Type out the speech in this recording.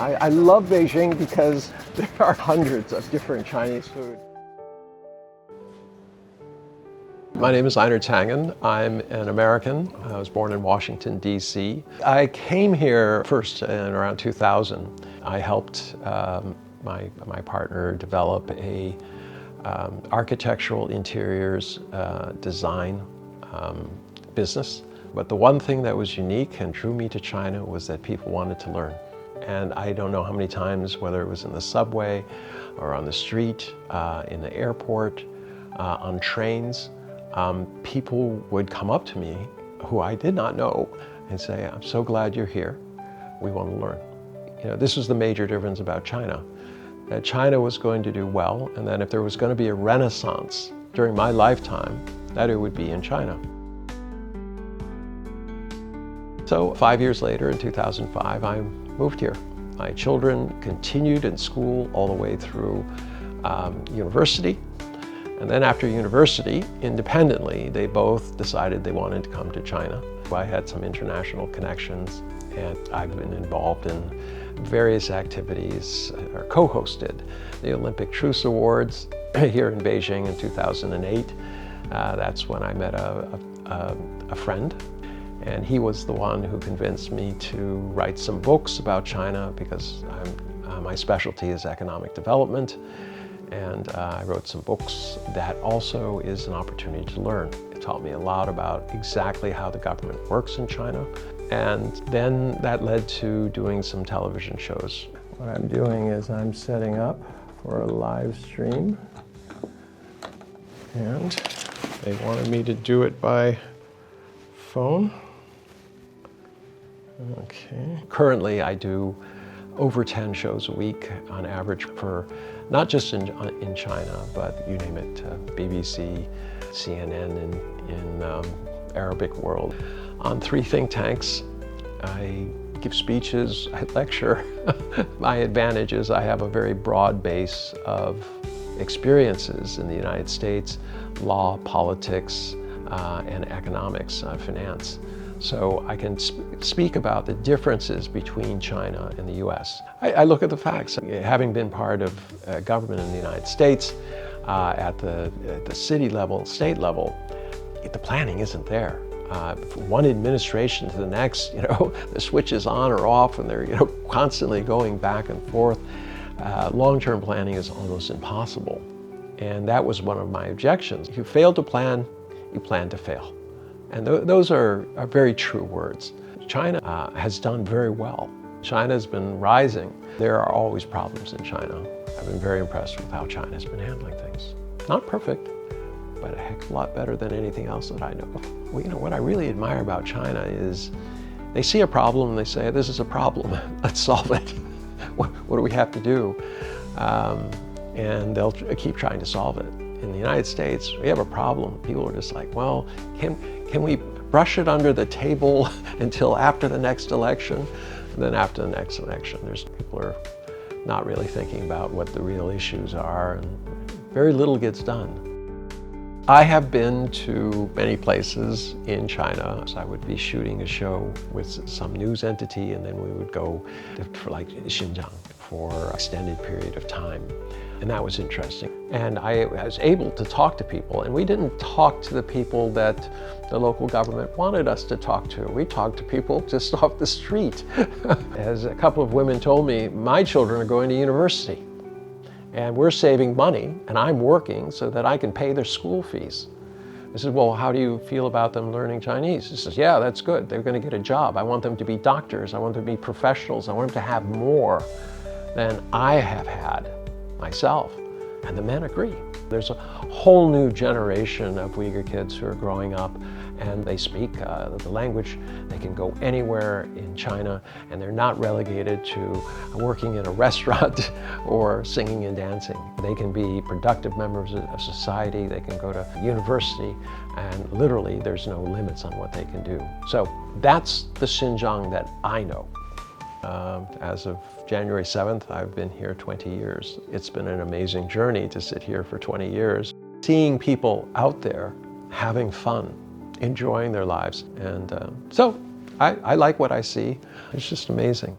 I love Beijing because there are hundreds of different Chinese food. My name is Einar Tangen. I'm an American. I was born in Washington, D.C. I came here first in around 2000. I helped my partner develop a architectural interiors design business. But the one thing that was unique and drew me to China was that people wanted to learn. And I don't know how many times, whether it was in the subway or on the street, in the airport, on trains, people would come up to me who I did not know and say, "I'm so glad you're here. We want to learn." You know, this was the major difference about China. That China was going to do well, and that if there was going to be a renaissance during my lifetime, that it would be in China. So 5 years later, in 2005, I moved here. My children continued in school all the way through university. And then after university, independently, they both decided they wanted to come to China. I had some international connections, and I've been involved in various activities, or co-hosted the Olympic Truce Awards here in Beijing in 2008. That's when I met a friend. And he was the one who convinced me to write some books about China because my specialty is economic development. And I wrote some books. That also is an opportunity to learn. It taught me a lot about exactly how the government works in China. And then that led to doing some television shows. What I'm doing is I'm setting up for a live stream. And they wanted me to do it by phone. Okay. Currently, I do over 10 shows a week on average for not just in China, but you name it, BBC, CNN in Arabic world. On 3 think tanks, I give speeches, I lecture. My advantage is I have a very broad base of experiences in the United States, law, politics, and economics, finance. So I can speak about the differences between China and the US. I look at the facts. Having been part of government in the United States, at the city level, state level, the planning isn't there. From one administration to the next, you know, the switch is on or off, and they're, you know, constantly going back and forth. Long-term planning is almost impossible. And that was one of my objections. If you fail to plan, you plan to fail. And those are very true words. China has done very well. China's been rising. There are always problems in China. I've been very impressed with how China's been handling things. Not perfect, but a heck of a lot better than anything else that I know. Well, you know, what I really admire about China is they see a problem and they say, "This is a problem, let's solve it." What do we have to do? And they'll keep trying to solve it. In the United States, we have a problem. People are just like, well, can we brush it under the table until after the next election? And then after the next election, people are not really thinking about what the real issues are, and very little gets done. I have been to many places in China. So I would be shooting a show with some news entity, and then we would go for like Xinjiang for an extended period of time. And that was interesting. And I was able to talk to people, and we didn't talk to the people that the local government wanted us to talk to. We talked to people just off the street. As a couple of women told me, my children are going to university, and we're saving money, and I'm working so that I can pay their school fees. I said, well, how do you feel about them learning Chinese? He says, yeah, that's good. They're going to get a job. I want them to be doctors. I want them to be professionals. I want them to have more than I have had myself. And the men agree. There's a whole new generation of Uyghur kids who are growing up, and they speak the language. They can go anywhere in China, and they're not relegated to working in a restaurant or singing and dancing. They can be productive members of society. They can go to university, and literally there's no limits on what they can do. So that's the Xinjiang that I know. As of January 7th, I've been here 20 years. It's been an amazing journey to sit here for 20 years. Seeing people out there having fun, enjoying their lives. And so I like what I see. It's just amazing.